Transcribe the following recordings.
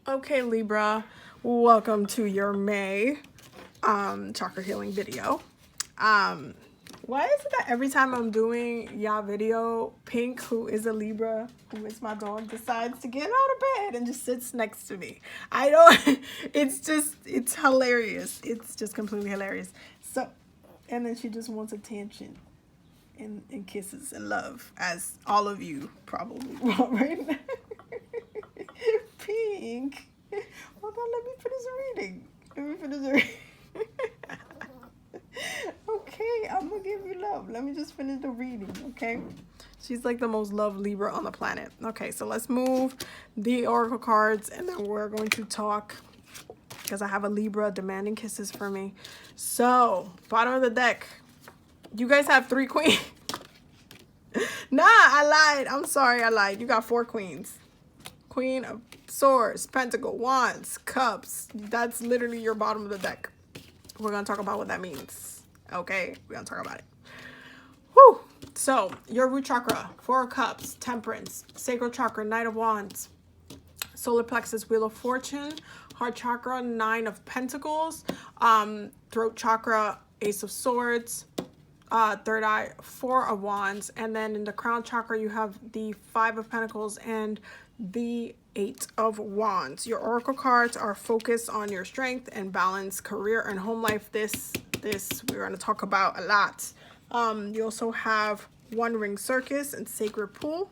Okay, Libra, welcome to your May chakra healing video. Why is it that every time I'm doing y'all video, Pink, who is a Libra, who is my dog, decides to get out of bed and just sits next to me? I don't, it's hilarious. It's just completely hilarious. So, and then she just wants attention and kisses and love, as all of you probably want right now. Pink. Hold on, let me finish reading. Let me finish reading. Okay, I'm gonna give you love. Let me just finish the reading, okay? She's like the most loved Libra on the planet. Okay, so let's move the oracle cards and then we're going to talk because I have a Libra demanding kisses for me. So, bottom of the deck. You guys have 3 queens. Nah, I lied. I'm sorry, I lied. You got 4 queens. Queen of Swords, Pentacle, Wands, Cups. That's literally your bottom of the deck. We're going to talk about what that means. Okay? We're going to talk about it. Whew. So, your root chakra, 4 of Cups, Temperance, Sacral chakra, Knight of Wands, Solar plexus, Wheel of Fortune, Heart chakra, 9 of Pentacles, Throat chakra, Ace of Swords, third eye, 4 of Wands, and then in the crown chakra you have the 5 of Pentacles and the 8 of Wands. Your oracle cards are focused on your strength and balance, career and home life. This we're going to talk about a lot. You also have One Ring Circus and Sacred Pool.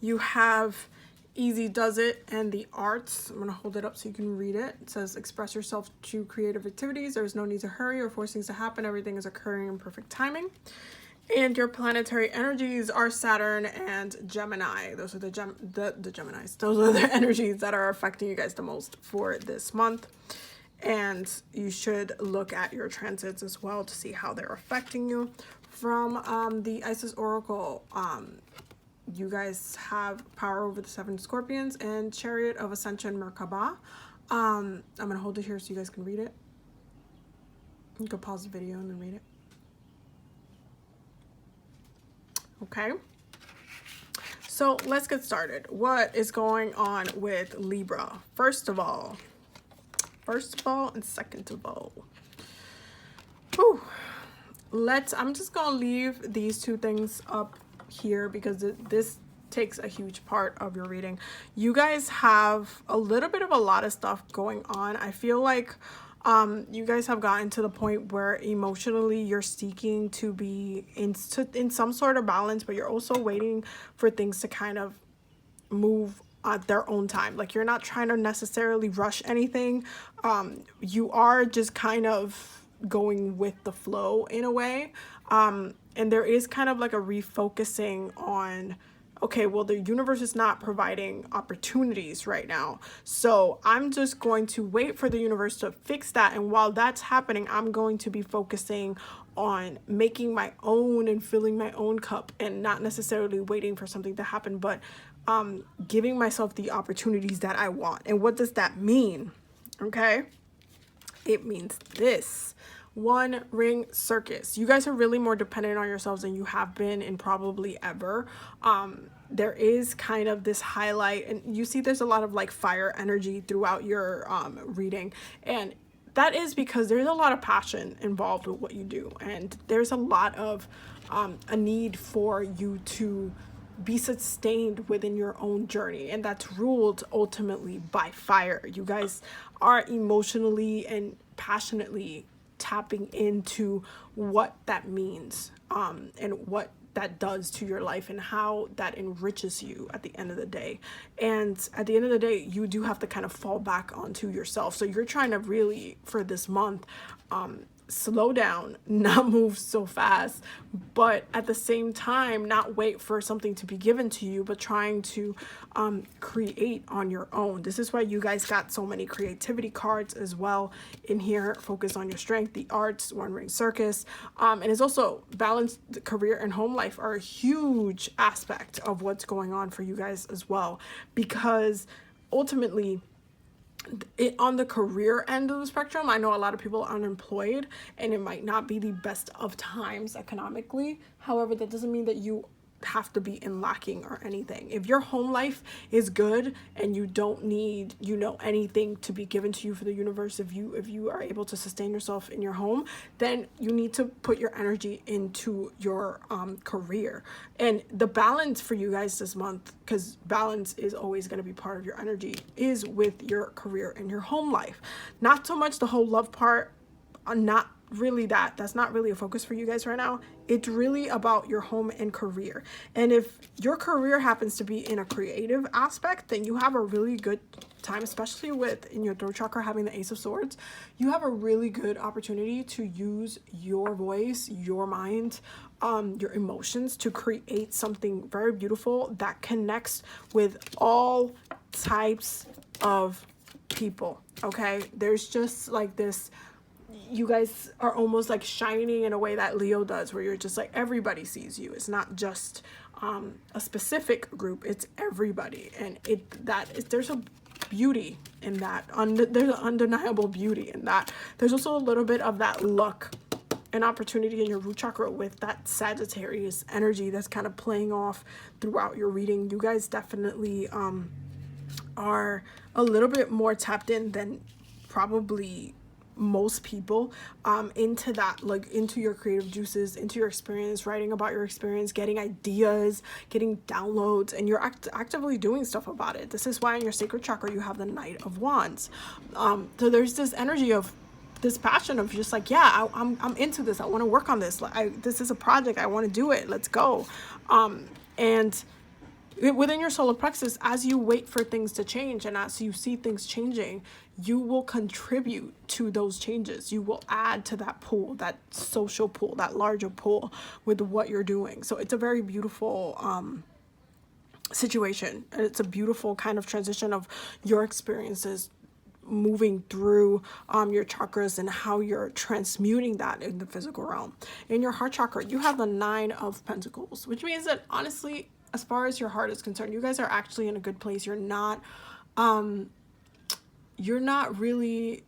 You have Easy Does It and the Arts. I'm going to hold it up so you can read it. It says, express yourself through creative activities. There's no need to hurry or force things to happen. Everything is occurring in perfect timing. And your planetary energies are Saturn and Gemini. Those are the Geminis. Those are the energies that are affecting you guys the most for this month. And you should look at your transits as well to see how they're affecting you. From the Isis Oracle, you guys have power over the 7 Scorpions and Chariot of Ascension Merkaba. I'm going to hold it here so you guys can read it. You can pause the video and then read it. Okay. So let's get started. What is going on with Libra? First of all and second of all. Whew. I'm just going to leave these 2 things up here because this takes a huge part of your reading. You guys have a little bit of a lot of stuff going on. I feel like you guys have gotten to the point where emotionally you're seeking to be in some sort of balance, but you're also waiting for things to kind of move at their own time. Like, you're not trying to necessarily rush anything. You are just kind of going with the flow in a way. And there is kind of like a refocusing on, okay, well, the universe is not providing opportunities right now. So I'm just going to wait for the universe to fix that. And while that's happening, I'm going to be focusing on making my own and filling my own cup and not necessarily waiting for something to happen, but giving myself the opportunities that I want. And what does that mean? Okay. It means this. One Ring Circus. You guys are really more dependent on yourselves than you have been in probably ever. There is kind of this highlight, and you see there's a lot of like fire energy throughout your reading, and that is because there's a lot of passion involved with what you do, and there's a lot of a need for you to be sustained within your own journey, and that's ruled ultimately by fire. You guys are emotionally and passionately tapping into what that means, and what that does to your life and how that enriches you at the end of the day. And at the end of the day, you do have to kind of fall back onto yourself. So you're trying to really, for this month, slow down, not move so fast, but at the same time, not wait for something to be given to you, but trying to create on your own. This is why you guys got so many creativity cards as well in here. Focus on your strength, the arts, One Ring Circus, and it's also balanced. Career and home life are a huge aspect of what's going on for you guys as well, because ultimately, on the career end of the spectrum, I know a lot of people are unemployed and it might not be the best of times economically. However, that doesn't mean that you have to be in lacking or anything. If your home life is good and you don't need, you know, anything to be given to you for the universe, if you are able to sustain yourself in your home, then you need to put your energy into your career. And the balance for you guys this month, because balance is always going to be part of your energy, is with your career and your home life. Not so much the whole love part, not really that's not really a focus for you guys right now. It's really about your home and career. And if your career happens to be in a creative aspect, then you have a really good time, especially with in your throat chakra having the Ace of Swords. You have a really good opportunity to use your voice, your mind, your emotions to create something very beautiful that connects with all types of people. Okay, there's just like this, you guys are almost like shining in a way that Leo does, where you're just like, everybody sees you. It's not just a specific group, it's everybody. And there's a beauty in that. There's an undeniable beauty in that. There's also a little bit of that luck and opportunity in your root chakra with that Sagittarius energy that's kind of playing off throughout your reading. You guys definitely are a little bit more tapped in than probably most people into that, like into your creative juices, into your experience, writing about your experience, getting ideas, getting downloads, and you're actively doing stuff about it. This is why in your sacral chakra you have the Knight of Wands. So there's this energy of this passion of just like, yeah, I'm into this. I want to work on this. This is a project. I want to do it. Let's go. And within your solar plexus, as you wait for things to change and as you see things changing, you will contribute to those changes. You will add to that pool, that social pool, that larger pool with what you're doing. So it's a very beautiful situation. And it's a beautiful kind of transition of your experiences moving through your chakras and how you're transmuting that in the physical realm. In your heart chakra, you have the 9 of Pentacles, which means that honestly, as far as your heart is concerned, you guys are actually in a good place. You're not really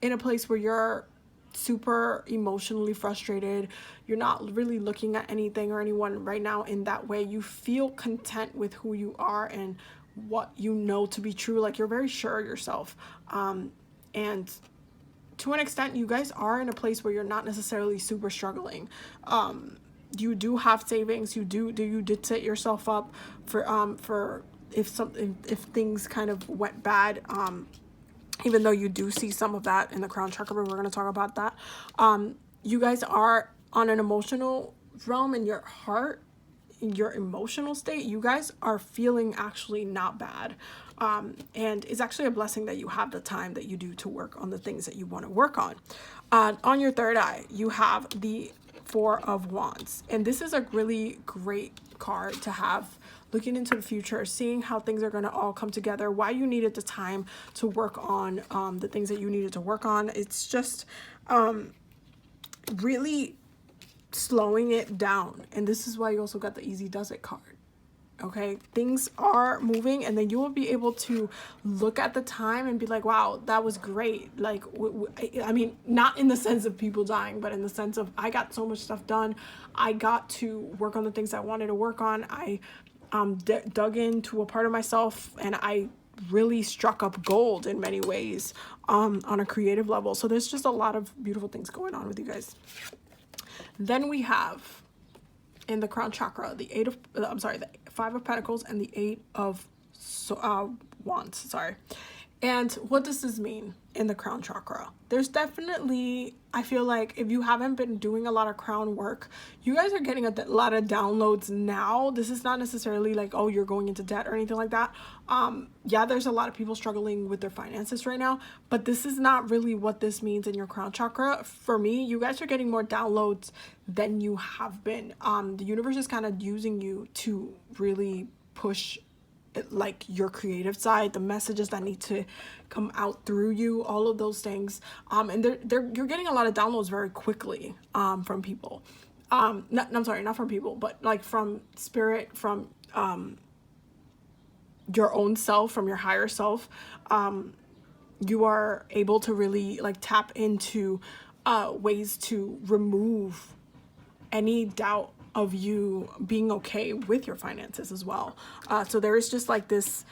in a place where you're super emotionally frustrated. You're not really looking at anything or anyone right now in that way. You feel content with who you are and what you know to be true. Like, you're very sure of yourself. And to an extent, you guys are in a place where you're not necessarily super struggling. You do have savings. You did set yourself up for if things kind of went bad. Even though you do see some of that in the crown chakra, but we're going to talk about that. You guys are on an emotional realm in your heart, in your emotional state. You guys are feeling actually not bad. And it's actually a blessing that you have the time that you do to work on the things that you want to work on. On your third eye, you have the 4 of Wands. And this is a really great card to have looking into the future, seeing how things are going to all come together, why you needed the time to work on the things that you needed to work on. It's just really slowing it down. And this is why you also got the Easy Does It card. Okay, things are moving, and then you will be able to look at the time and be like, wow, that was great. Like, I mean, not in the sense of people dying, but in the sense of I got so much stuff done. I got to work on the things I wanted to work on. I dug into a part of myself, and I really struck up gold in many ways on a creative level. So there's just a lot of beautiful things going on with you guys. Then we have in the crown chakra the the 5 of Pentacles and the 8 of Wands. Sorry. And what does this mean in the crown chakra? There's definitely, I feel like if you haven't been doing a lot of crown work, you guys are getting a lot of downloads now. This is not necessarily like, oh, you're going into debt or anything like that. Yeah, there's a lot of people struggling with their finances right now, but this is not really what this means in your crown chakra. For me, you guys are getting more downloads than you have been. The universe is kind of using you to really push like your creative side, the messages that need to come out through you, all of those things. And you're getting a lot of downloads very quickly from people. I'm sorry, not from people, but like from spirit, from your own self, from your higher self. You are able to really like tap into ways to remove any doubt of you being okay with your finances as well. So there is just like this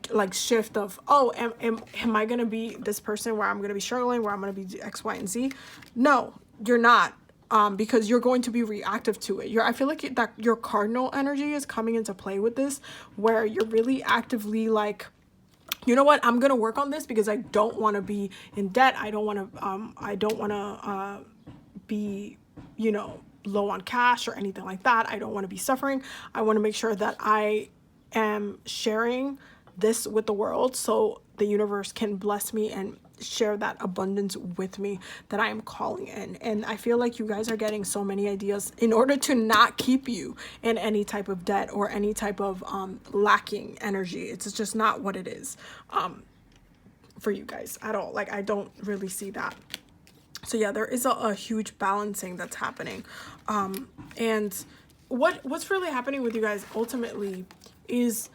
like shift of, oh, am I gonna be this person where I'm gonna be struggling, where I'm gonna be X, Y, and Z? No, you're not. Because you're going to be reactive to it. I feel like that your cardinal energy is coming into play with this, where you're really actively like, you know what, I'm gonna work on this because I don't want to be in debt. I don't want to be, you know, low on cash or anything like that. I don't want to be suffering. I want to make sure that I am sharing this with the world so the universe can bless me and share that abundance with me that I am calling in. And I feel like you guys are getting so many ideas in order to not keep you in any type of debt or any type of lacking energy. It's just not what it is for you guys at all. Like, I don't really see that. So yeah, there is a huge balancing that's happening. And what's really happening with you guys ultimately is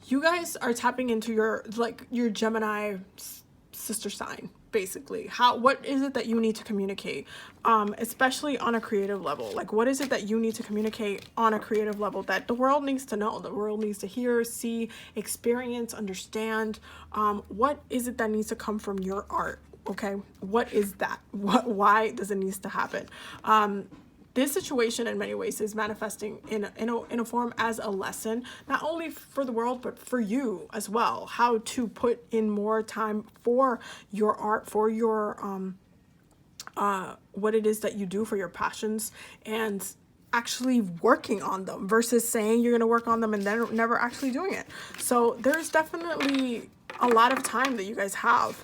you guys are tapping into your Gemini sister sign, basically. What is it that you need to communicate, especially on a creative level? Like, what is it that you need to communicate on a creative level that the world needs to know, the world needs to hear, see, experience, understand? What is it that needs to come from your art? Okay, what is that? Why does it need to happen? This situation in many ways is manifesting in a form as a lesson, not only for the world, but for you as well. How to put in more time for your art, for your, what it is that you do, for your passions, and actually working on them versus saying you're going to work on them and then never actually doing it. So there's definitely a lot of time that you guys have.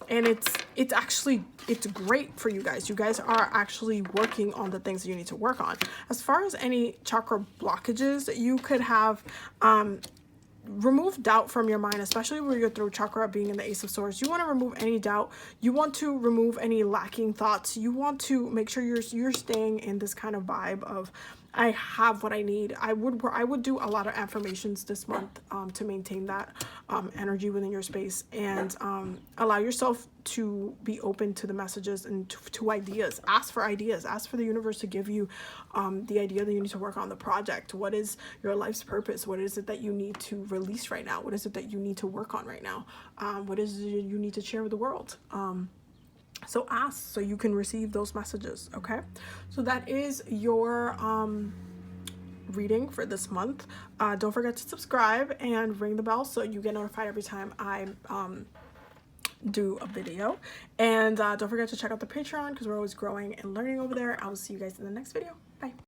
And it's great for you guys. You guys are actually working on the things that you need to work on. As far as any chakra blockages that you could have, remove doubt from your mind, especially with your throat chakra being in the Ace of Swords. You want to remove any doubt. You want to remove any lacking thoughts. You want to make sure you're staying in this kind of vibe of, I have what I need. I would do a lot of affirmations this month to maintain that energy within your space, and allow yourself to be open to the messages and to ideas. Ask for ideas. Ask for the universe to give you the idea that you need to work on the project. What is your life's purpose? What is it that you need to release right now? What is it that you need to work on right now? What is it you need to share with the world? So ask so you can receive those messages. Okay, so that is your reading for this month. Don't forget to subscribe and ring the bell so you get notified every time I do a video. And don't forget to check out the Patreon because we're always growing and learning over there. I will see you guys in the next video. Bye.